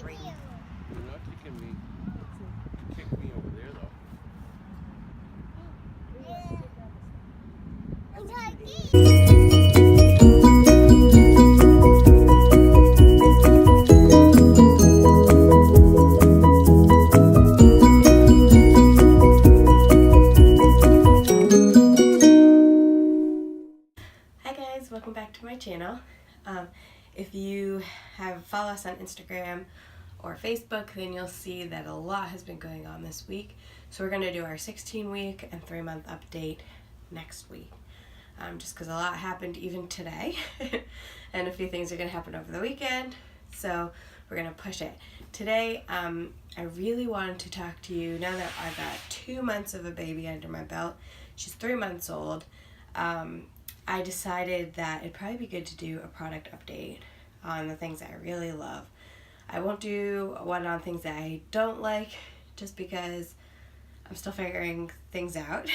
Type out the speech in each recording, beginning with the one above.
You're not kicking me. Kick me over there, though. Hi guys, welcome back to my channel. If you have followed us on Instagram or Facebook, then you'll see that a lot has been going on this week. So we're going to do our 16-week and 3-month update next week. Just because a lot happened even today, and a few things are going to happen over the weekend, so we're going to push it. Today, I really wanted to talk to you, now that I've got 2 months of a baby under my belt. She's 3 months old. I decided that it'd probably be good to do a product update on the things that I really love. I won't do one on things that I don't like, just because I'm still figuring things out.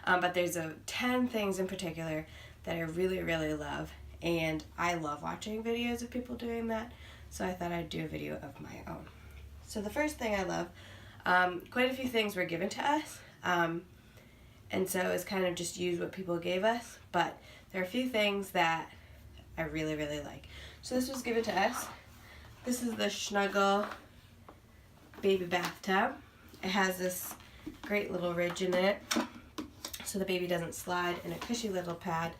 But there's 10 things in particular that I really, really love, and I love watching videos of people doing that, so I thought I'd do a video of my own. So the first thing I love, quite a few things were given to us, and so it's kind of just use what people gave us, but there are a few things that I really, really like. So this was given to us. This is the Snuggle baby bathtub. It has this great little ridge in it so the baby doesn't slide, and a cushy little pad.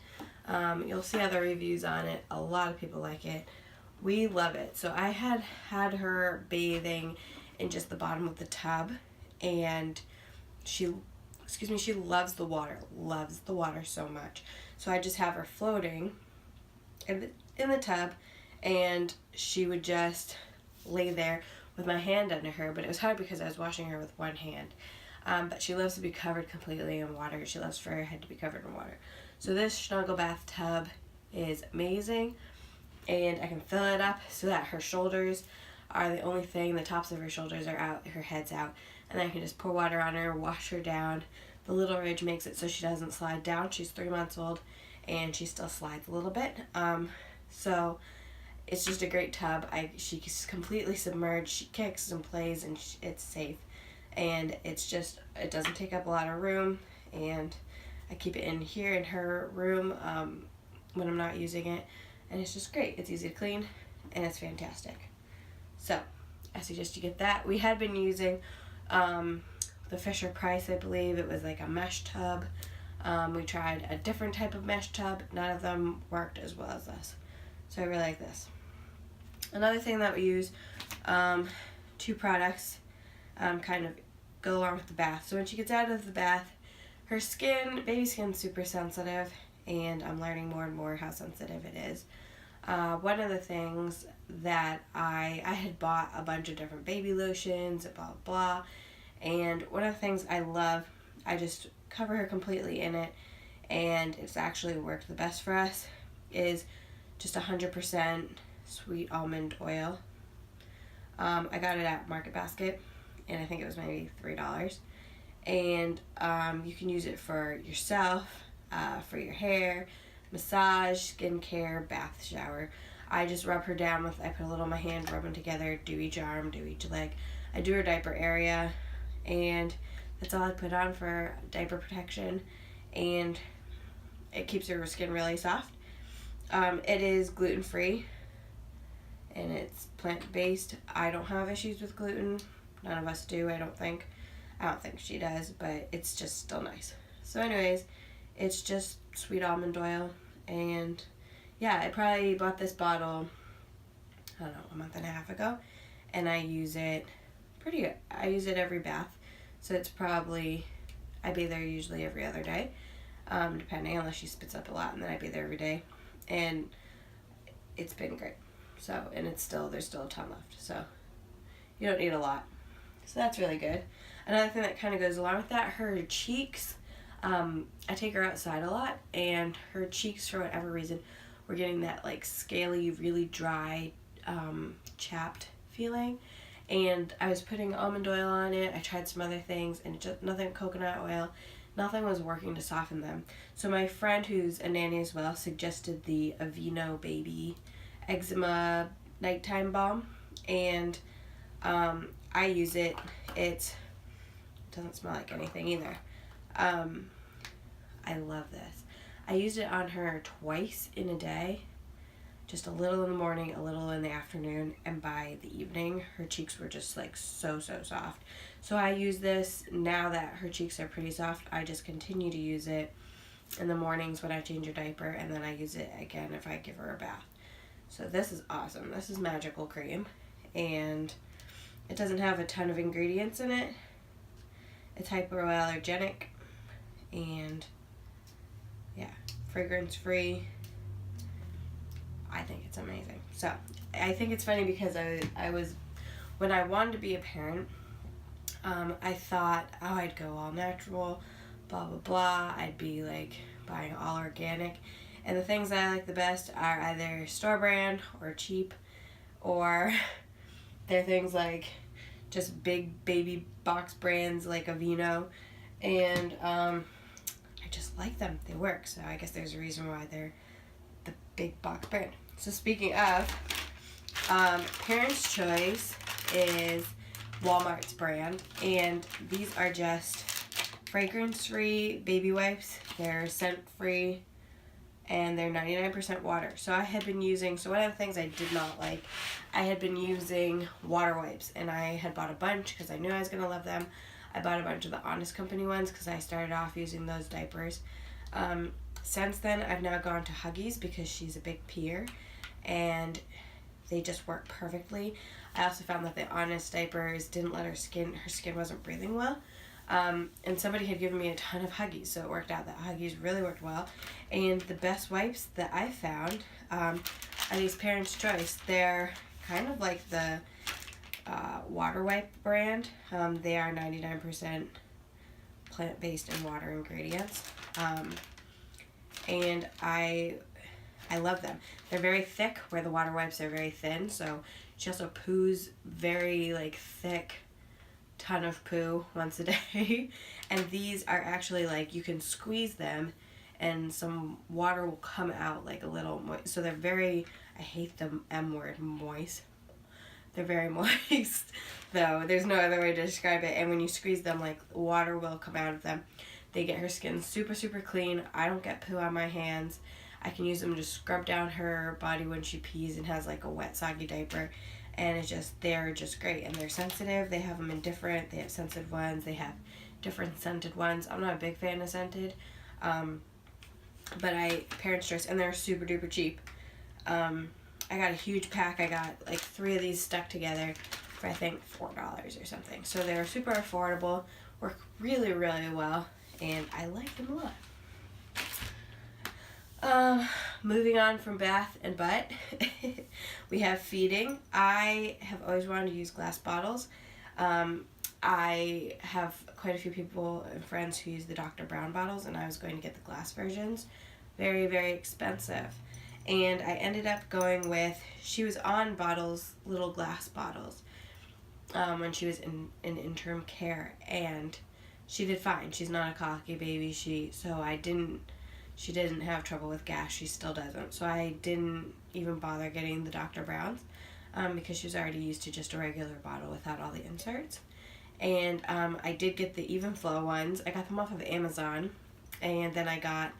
You'll see other reviews on it. A lot of people like it. We love it. So I had her bathing in just the bottom of the tub, and she loves the water so much. So I just have her floating in the tub, and she would just lay there with my hand under her, but it was hard because I was washing her with one hand. But she loves to be covered completely in water. She loves for her head to be covered in water. So this Snuggle bathtub is amazing, and I can fill it up so that her shoulders are the only thing, the tops of her shoulders are out, her head's out, and I can just pour water on her, wash her down. The little ridge makes it so she doesn't slide down. She's 3 months old, and she still slides a little bit. So it's just a great tub. She's completely submerged. She kicks and plays, and it's safe. And it doesn't take up a lot of room, and I keep it in here in her room when I'm not using it, and it's just great. It's easy to clean, and it's fantastic. So I suggest you get that. We had been using the Fisher Price, I believe. It was like a mesh tub. We tried a different type of mesh tub. None of them worked as well as this. So I really like this. Another thing that we use, 2 products kind of go along with the bath. So when she gets out of the bath, her skin, baby skin's super sensitive, and I'm learning more and more how sensitive it is. One of the things that I had bought a bunch of different baby lotions, blah, blah, and one of the things I love, I just cover her completely in it, and it's actually worked the best for us, is just 100% sweet almond oil. I got it at Market Basket, and I think it was maybe $3. And you can use it for yourself, for your hair, massage, skincare, bath, shower. I just rub her down with, I put a little in my hand, rub them together, do each arm, do each leg. I do her diaper area, and that's all I put on for diaper protection, and it keeps her skin really soft. It is gluten-free, and it's plant-based. I don't have issues with gluten. None of us do, I don't think. I don't think she does, but it's just still nice. So anyways, it's just sweet almond oil, and yeah, I probably bought this bottle, I don't know, a month and a half ago, and I use it pretty good. I use it every bath, so it's probably, I bathe her usually every other day, depending, unless she spits up a lot, and then I bathe her every day, and it's been great. So, and there's still a ton left, so you don't need a lot. So that's really good. Another thing that kind of goes along with that, her cheeks, I take her outside a lot, and her cheeks, for whatever reason, were getting that like scaly, really dry, chapped feeling, and I was putting almond oil on it. I tried some other things, and just nothing, coconut oil, nothing was working to soften them. So my friend, who's a nanny as well, suggested the Aveeno Baby Eczema Nighttime Balm, and I use it. It doesn't smell like anything either. I love this. I used it on her twice in a day, just a little in the morning, a little in the afternoon, and by the evening her cheeks were just like so soft. So I use this now that her cheeks are pretty soft. I just continue to use it in the mornings when I change her diaper, and then I use it again if I give her a bath. So this is awesome. This is magical cream, and it doesn't have a ton of ingredients in it. It's hypoallergenic, and yeah, fragrance free. I think it's amazing. So I think it's funny because I was, when I wanted to be a parent, I thought, oh, I'd go all natural, blah blah blah. I'd be like buying all organic, and the things I like the best are either store brand or cheap, or they're things like just big baby box brands like Aveeno, and I just like them. They work. So I guess there's a reason why they're the big box brand. So speaking of, Parents' Choice is Walmart's brand, and these are just fragrance-free baby wipes. They're scent-free, and they're 99% water. So I had been using, so one of the things I did not like, I had been using water wipes, and I had bought a bunch because I knew I was going to love them. I bought a bunch of the Honest Company ones because I started off using those diapers. Since then, I've now gone to Huggies because she's a big peer, and they just work perfectly. I also found that the Honest diapers didn't let her skin wasn't breathing well. And somebody had given me a ton of Huggies, so it worked out that Huggies really worked well. And the best wipes that I found are these Parents' Choice. They're kind of like the water wipe brand. They are 99% plant-based and water ingredients. And I love them. They're very thick, where the water wipes are very thin, so she also poos very like thick ton of poo once a day. And these are actually like, you can squeeze them and some water will come out like a little moist. So they're very, I hate the M word, moist. They're very moist, though. There's no other way to describe it. And when you squeeze them, like, water will come out of them. They get her skin super, super clean. I don't get poo on my hands. I can use them to scrub down her body when she pees and has, like, a wet, soggy diaper. And it's just, they're just great. And they're sensitive. They have them in different, they have sensitive ones. They have different scented ones. I'm not a big fan of scented. But Parents' Choice, and they're super duper cheap. I got a huge pack. I got like 3 of these stuck together for I think $4 or something. So they're super affordable, work really, really well, and I like them a lot. Moving on from bath and butt, we have feeding. I have always wanted to use glass bottles. I have quite a few people and friends who use the Dr. Brown bottles, and I was going to get the glass versions. Very, very expensive. And I ended up going with, she was on bottles, little glass bottles, when she was in interim care, and she did fine. She's not a colicky baby. She didn't have trouble with gas. She still doesn't. So I didn't even bother getting the Dr. Brown's, because she was already used to just a regular bottle without all the inserts. And I did get the Even Flow ones. I got them off of Amazon, and then I got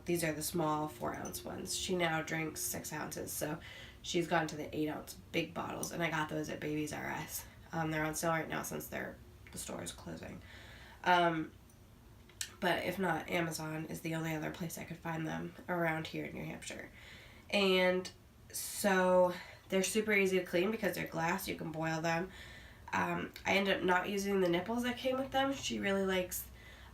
these are the small 4-ounce ones. She now drinks 6 ounces, so she's gone to the 8-ounce big bottles, and I got those at Babies R Us. They're on sale right now since the store is closing. But if not, Amazon is the only other place I could find them around here in New Hampshire. And so they're super easy to clean because they're glass. You can boil them. I ended up not using the nipples that came with them. She really likes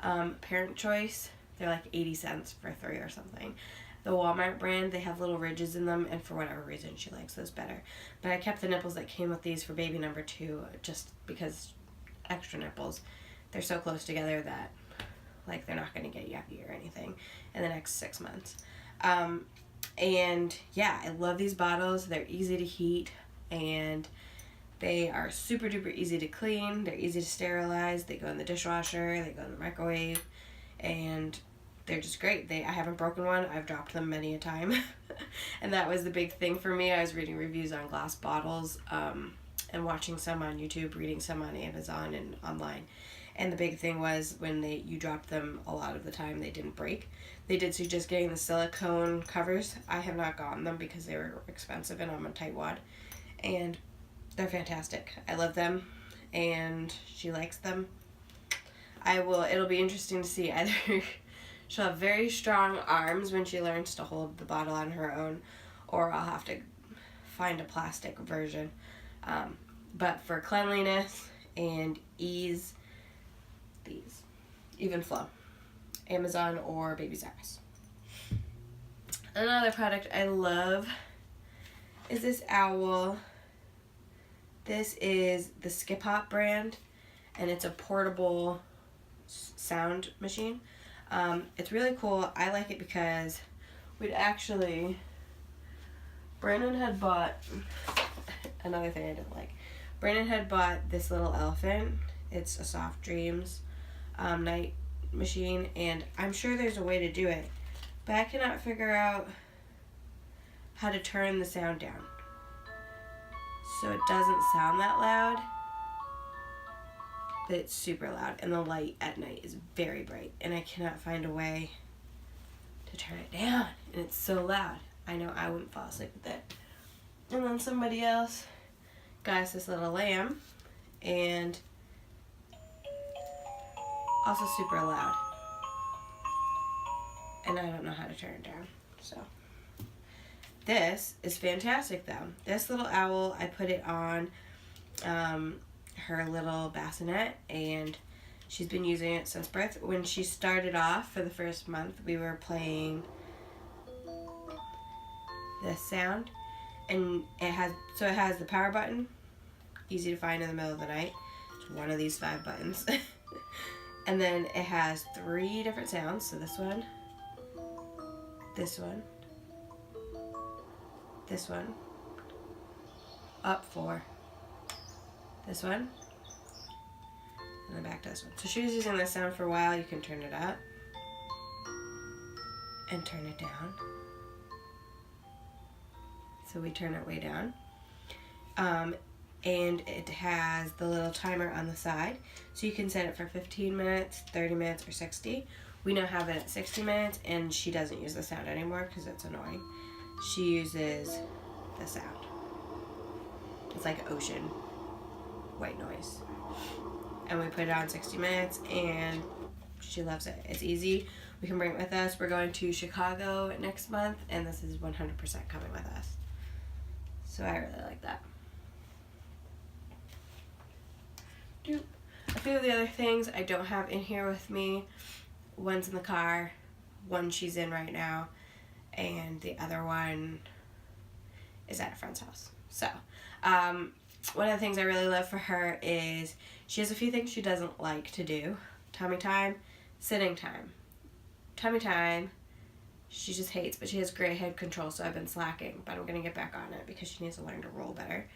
Parent Choice. They're like 80 cents for 3 or something. The Walmart brand, they have little ridges in them, and for whatever reason, she likes those better. But I kept the nipples that came with these for baby number 2, just because extra nipples. They're so close together that, like, they're not going to get yucky or anything in the next 6 months. And, yeah, I love these bottles. They're easy to heat, and they are super duper easy to clean. They're easy to sterilize. They go in the dishwasher. They go in the microwave. And they're just great. I haven't broken one. I've dropped them many a time. And that was the big thing for me. I was reading reviews on glass bottles, and watching some on YouTube, reading some on Amazon and online. And the big thing was when you dropped them, a lot of the time they didn't break. They did suggest getting the silicone covers. I have not gotten them because they were expensive and I'm a tightwad. And they're fantastic. I love them and she likes them. It'll be interesting to see. Either she'll have very strong arms when she learns to hold the bottle on her own, or I'll have to find a plastic version. But for cleanliness and ease, these. Even Flow. Amazon or Baby's Ass. Another product I love is this owl. This is the Skip Hop brand, and it's a portable sound machine. It's really cool. I like it because Brandon had bought, another thing I didn't like, Brandon had bought this little elephant. It's a Soft Dreams night machine, and I'm sure there's a way to do it, but I cannot figure out how to turn the sound down so it doesn't sound that loud, but it's super loud, and the light at night is very bright, and I cannot find a way to turn it down, and it's so loud. I know I wouldn't fall asleep with it. And then somebody else got us this little lamb, and also super loud, and I don't know how to turn it down. So this is fantastic though. This little owl, I put it on her little bassinet, and she's been using it since birth. When she started off for the first month, we were playing this sound, and it has the power button, easy to find in the middle of the night. It's one of these 5 buttons. And then it has 3 different sounds. So this one, this one, this one, up 4, this one, and then back to this one. So she was using this sound for a while. You can turn it up and turn it down. So we turn it way down. And it has the little timer on the side, so you can set it for 15 minutes, 30 minutes, or 60. We now have it at 60 minutes, and she doesn't use the sound anymore because it's annoying. She uses the sound. It's like ocean white noise. And we put it on 60 minutes, and she loves it. It's easy. We can bring it with us. We're going to Chicago next month, and this is 100% coming with us. So I really like that. A few of the other things I don't have in here with me. One's in the car, one she's in right now, and the other one is at a friend's house. So, one of the things I really love for her is she has a few things she doesn't like to do. Tummy time, sitting time. Tummy time, she just hates, but she has great head control, so I've been slacking, but I'm going to get back on it because she needs to learn to roll better.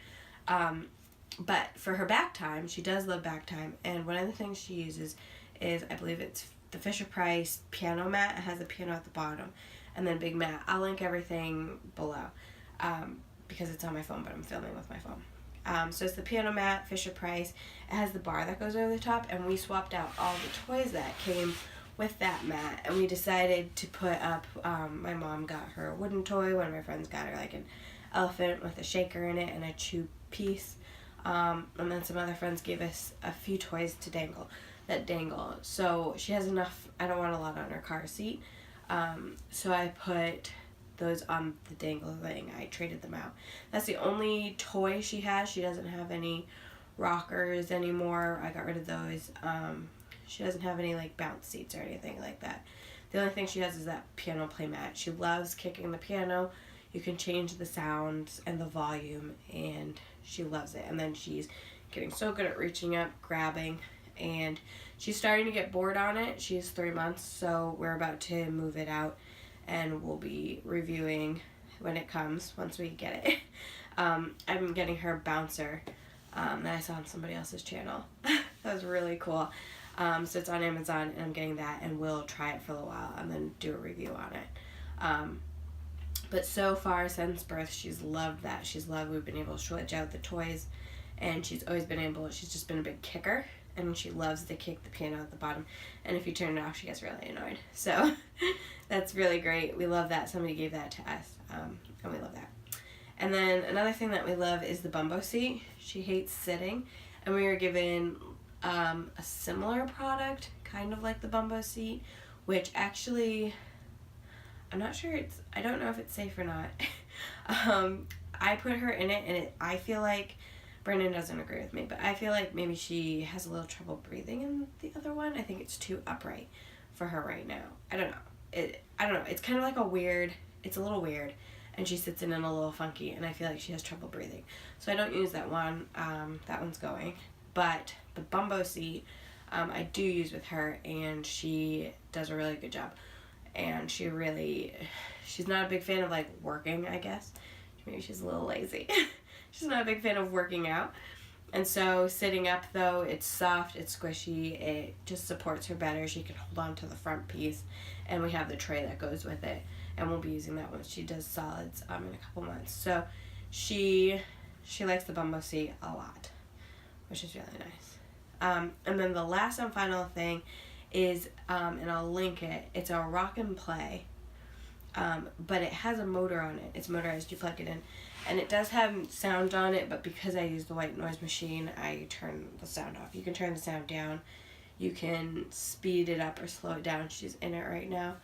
But for her back time, she does love back time, and one of the things she uses is, I believe it's the Fisher-Price piano mat. It has a piano at the bottom, and then big mat. I'll link everything below because it's on my phone, but I'm filming with my phone. So it's the piano mat, Fisher-Price. It has the bar that goes over the top, and we swapped out all the toys that came with that mat, and we decided to put up, my mom got her a wooden toy, one of my friends got her like an elephant with a shaker in it and a chew piece. And then some other friends gave us a few toys to dangle. So she has enough. I don't want a lot on her car seat. So I put those on the dangle thing. I traded them out. That's the only toy she has. She doesn't have any rockers anymore. I got rid of those. She doesn't have any like bounce seats or anything like that. The only thing she has is that piano playmat. She loves kicking the piano. You can change the sounds and the volume, and she loves it. And then she's getting so good at reaching up, grabbing, and she's starting to get bored on it. She's 3 months, so we're about to move it out, and we'll be reviewing when it comes, once we get it. I'm getting her bouncer that I saw on somebody else's channel. That was really cool. So it's on Amazon, and I'm getting that, and we'll try it for a little while and then do a review on it. But so far since birth, she's loved that. We've been able to switch out the toys, and she's just been a big kicker, and she loves to kick the piano at the bottom, and if you turn it off, she gets really annoyed. So that's really great. We love that. Somebody gave that to us, and we love that. And then another thing that we love is the bumbo seat. She hates sitting, and we were given a similar product, kind of like the bumbo seat, which actually, I'm not sure I don't know if it's safe or not. I put her in it, and I feel like, Brandon doesn't agree with me, but I feel like maybe she has a little trouble breathing in the other one. I think it's too upright for her right now. I don't know. It's kind of like it's a little weird, and she sits in it a little funky, and I feel like she has trouble breathing. So I don't use that one. That one's going. But the bumbo seat, I do use with her, and she does a really good job. And she's not a big fan of like working, I guess. Maybe she's a little lazy. She's not a big fan of working out. And so sitting up though, it's soft, it's squishy, it just supports her better. She can hold on to the front piece, and we have the tray that goes with it. And we'll be using that once she does solids in a couple months. So she likes the bumbo seat a lot, which is really nice. And then the last and final thing is, and I'll link it, it's a rock and play, but it has a motor on it. It's motorized, you plug it in, and it does have sound on it, but because I use the white noise machine, I turn the sound off. You can turn the sound down, you can speed it up or slow it down. She's in it right now,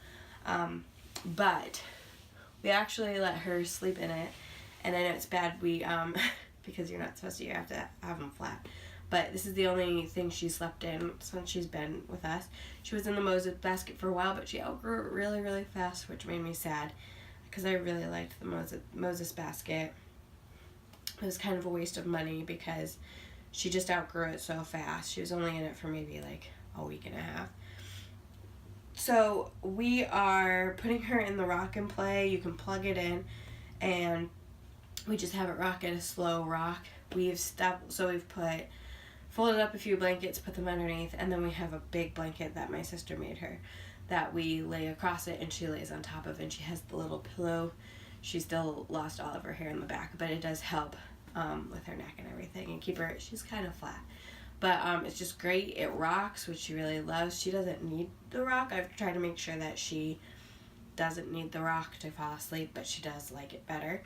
but we actually let her sleep in it, and I know it's bad, because you're not supposed to, you have to have them flat. But this is the only thing she slept in since she's been with us. She was in the Moses basket for a while, but she outgrew it really, really fast, which made me sad, because I really liked the Moses basket. It was kind of a waste of money because she just outgrew it so fast. She was only in it for maybe like a week and a half. So we are putting her in the rock and play. You can plug it in, and we just have it rock at a slow rock. We've folded up a few blankets, put them underneath, and then we have a big blanket that my sister made her that we lay across it, and she lays on top of it, and she has the little pillow. She still lost all of her hair in the back, but it does help with her neck and everything, and keep her, she's kind of flat. But it's just great. It rocks, which she really loves. She doesn't need the rock. I've tried to make sure that she doesn't need the rock to fall asleep, but she does like it better.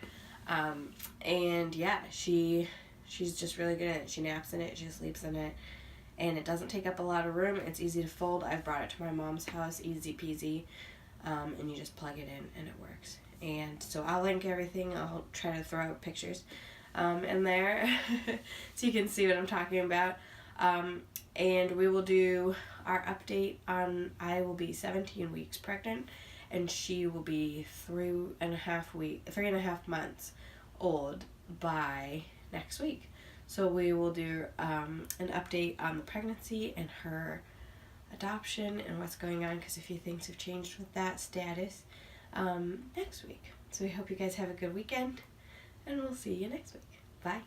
And yeah, she's just really good at it. She naps in it, she sleeps in it, and it doesn't take up a lot of room. It's easy to fold. I've brought it to my mom's house, easy peasy, and you just plug it in and it works. And so I'll link everything. I'll try to throw out pictures in there so you can see what I'm talking about. And we will do our update on, I will be 17 weeks pregnant, and she will be 3.5 months old by next week. So we will do an update on the pregnancy and her adoption and what's going on, because a few things have changed with that status next week. So we hope you guys have a good weekend, and we'll see you next week. Bye.